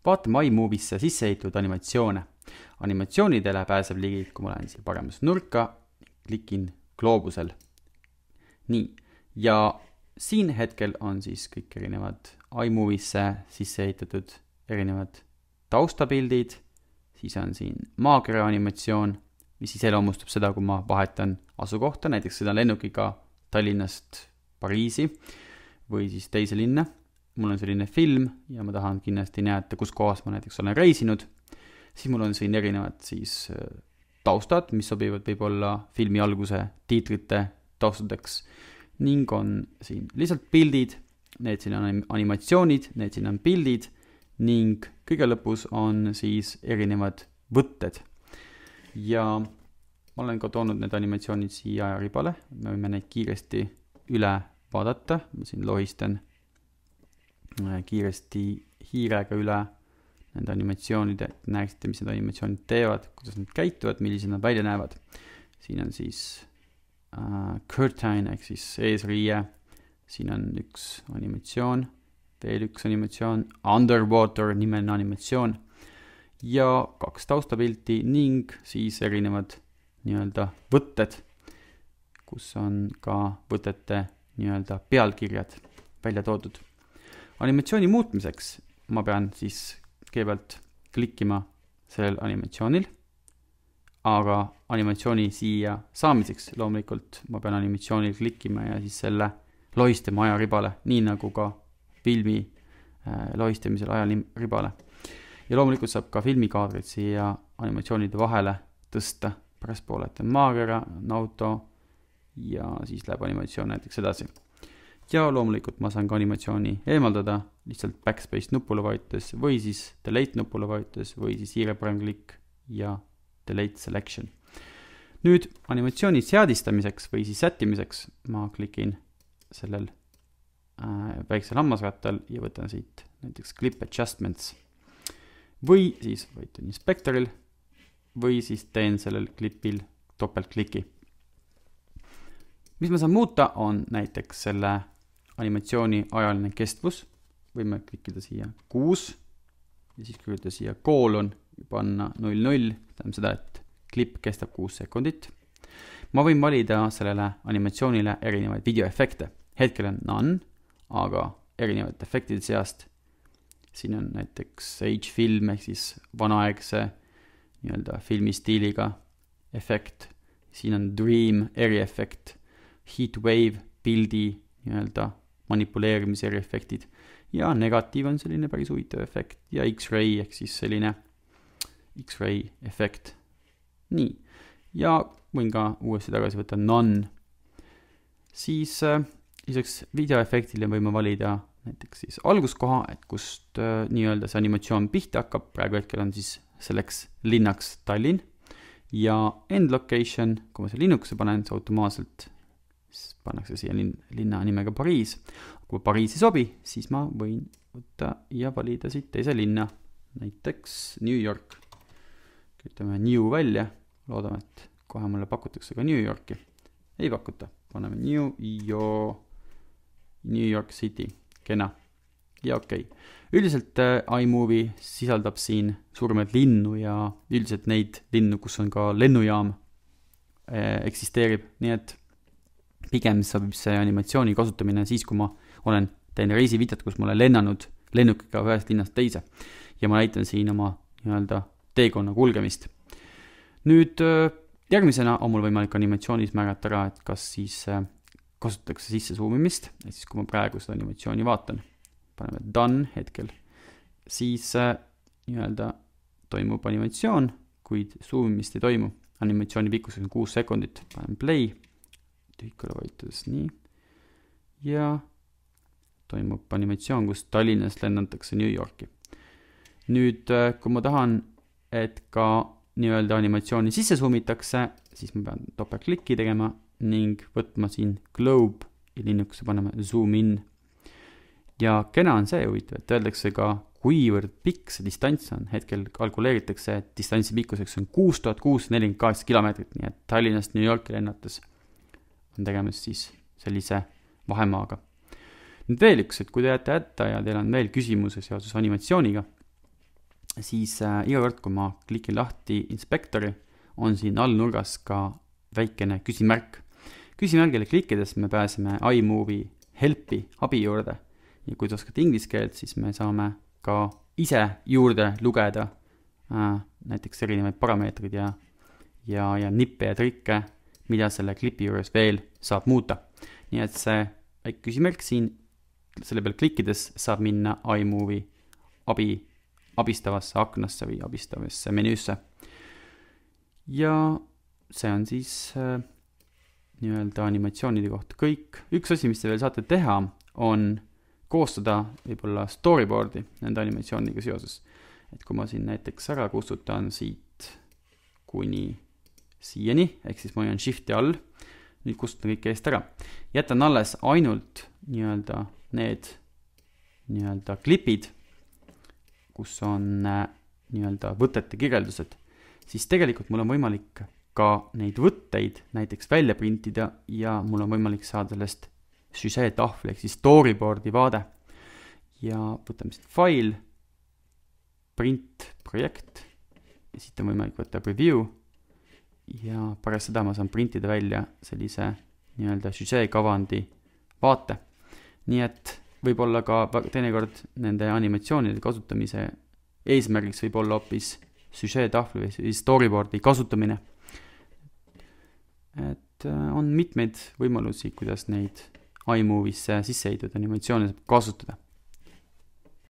vaatame iMovie'sse sisse ehitatud animatsioone. Animatsioonidele pääseb ligi, kui ma lähen siia paremas nurka, klikin gloobusel. Nii, ja siin hetkel on siis kõik erinevad iMovie'sse sisse ehitatud erinevad taustapildid, siis on siin maakera animatsioon, mis siis eloomustab seda, kui ma vahetan asukohta, näiteks seda lennukiga Tallinnast Pariisi või siis teise linna. Mul on selline film ja ma tahan kindlasti näete, kus kohas ma näiteks olen reisinud. Siis mul on siin erinevad siis taustad, mis sobivad võib-olla filmi alguse tiitrite taustadeks ning on siin lihtsalt pildid, need siin on animatsioonid, need siin on pildid ning kõige lõpus on siis erinevad võtted. Ja ma olen ka toonud need animatsioonid siia ajaribale, me võime neid kiiresti üle vaadata, ma siin lohistan kiiresti hiirega üle nende animatsioonide, et näeksite, mis need animatsioonid teevad, kuidas nad käituvad, millised nad välja näevad. Siin on siis curtain ehk siis eesriie, siin on üks animatsioon, veel üks animatsioon, underwater nimeline animatsioon ja 2 taustapilti ning siis erinevad nii-öelda võtted, kus on ka võtete nii-öelda pealkirjad välja toodud. Animatsiooni muutmiseks ma pean siis kõigepealt klikkima sellel animatsioonil, aga animatsiooni siia saamiseks loomulikult ma pean animatsioonil klikkima ja siis selle lohistama ajaribale, nii nagu ka filmi lohistamisel ajaribale. Ja loomulikult saab ka filmikaadrid siia animatsioonide vahele tõsta, pärastpoole on maakera, auto ja siis läheb animatsioon näiteks edasi. Ja loomulikult ma saan ka animatsiooni eemaldada lihtsalt backspace nupule vajutades või siis delete nupule vajutades või siis hiire parem klikk ja delete selection. Nüüd animatsiooni seadistamiseks või siis sättimiseks ma klikin sellel väiksel hammasrattal ja võtan siit näiteks clip adjustments või siis võitan inspektoril või siis teen sellel klipil topeltkliki. Mis ma saan muuta on näiteks selle animatsiooni ajaline kestvus, võime klikkida siia 6 ja siis kirjutada siia koolon ja panna 00, tähendab seda, et klipp kestab 6 sekundit. Ma võin valida sellele animatsioonile erinevaid videoefekte. Hetkel on none, aga erinevad efektide seast. Siin on näiteks H-film ehk siis vanaaegse nii-öelda filmistiiliga efekt. Siin on dream eriefekt, heatwave pildi nii-öelda manipuleerimise eriefektid ja negatiiv on selline päris huvitav efekt ja X-ray ehk siis selline X-ray efekt. Nii, ja võin ka uuesti tagasi võtta none. Siis lisaks videoefektile võime valida näiteks siis alguskoha, et kust nii-öelda see animatsioon pihta hakkab, praegu hetkel on siis selleks linnaks Tallinn ja end location, kui ma see linnukusse panen, see automaatselt pannakse siia linna nimega Pariis. Kui Pariis ei sobi, siis ma võin võtta ja valida siit teise linna, näiteks New York. Kirjutame New välja, loodame, et kohe mulle pakutakse ka New Yorki. Ei pakuta, paneme New York City, kena. Ja okei. Üldiselt iMovie sisaldab siin suuremaid linnu ja üldiselt neid linnu, kus on ka lennujaam eksisteerib, nii et pigem sobib see animatsiooni kasutamine siis, kui ma olen teinud reisivideot, kus ma olen lennanud lennukiga ühest linnast teise ja ma näitan siin oma nii-öelda teekonna kulgemist. Nüüd järgmisena on mul võimalik animatsioonis määrata ära, et kas siis kasutatakse sisse zoomimist, et siis kui ma praegu seda animatsiooni vaatan, paneme done hetkel, siis nii-öelda toimub animatsioon, kuid zoomimist ei toimu. Animatsiooni pikkus on 6 sekundit, panen play, tühikule vajutades nii ja toimub animatsioon, kus Tallinnast lennatakse New Yorki. Nüüd, kui ma tahan, et ka nii-öelda animatsiooni sisse zoomitakse, siis ma pean topeltklikki tegema ning võtma siin globe ja linnukusse panema zoom in. Ja kena on see huvitav, et öeldakse ka, kuivõrd pikk see distants on. Hetkel kalkuleeritakse, et distantsi pikkuseks on 6648 kilomeetrit, nii et Tallinnast New Yorki lennates on tegemist siis sellise vahemaaga. Nüüd veel üks, et kui te jääte hätta ja teil on veel küsimuse seoses animatsiooniga, siis iga kord, kui ma klikin lahti inspektori, on siin allnurgas ka väikene küsimärk. Küsimärgile klikkides me pääseme iMovie helpi abi juurde ja kui te oskate inglise keelt, siis me saame ka ise juurde lugeda näiteks erinevaid parameetrid ja nippe ja trikke, mida selle klipi juures veel saab muuta. Nii et see väike küsimärk siin, selle peal klikkides saab minna iMovie abistavasse aknasse või abistavasse menüüsse. Ja see on siis nii-öelda animatsioonide kohta kõik. Üks asi, mis te veel saate teha, on koostada võib-olla storyboardi nende animatsiooniga seoses. Et kui ma siin näiteks ära kustutan siit kuni siiani, ehk siis ma hoian shifti all, nüüd kustutan kõik eest ära. Jätan alles ainult nii-öelda need nii-öelda klipid, kus on nii-öelda võtete kirjeldused, siis tegelikult mul on võimalik ka neid võtteid näiteks välja printida ja mul on võimalik saada sellest süžeetahvli ehk siis storyboardi vaade. Ja võtame siit fail, print, projekt ja siit on võimalik võtta preview ja pärast seda ma saan printida välja sellise nii-öelda süžeekavandi vaate. Nii et võib-olla ka teinekord nende animatsioonide kasutamise eesmärgiks võib olla hoopis süžeetahvli või storyboardi kasutamine. Et on mitmeid võimalusi, kuidas neid iMovie'sse sisse heitud animatsioone saab kasutada.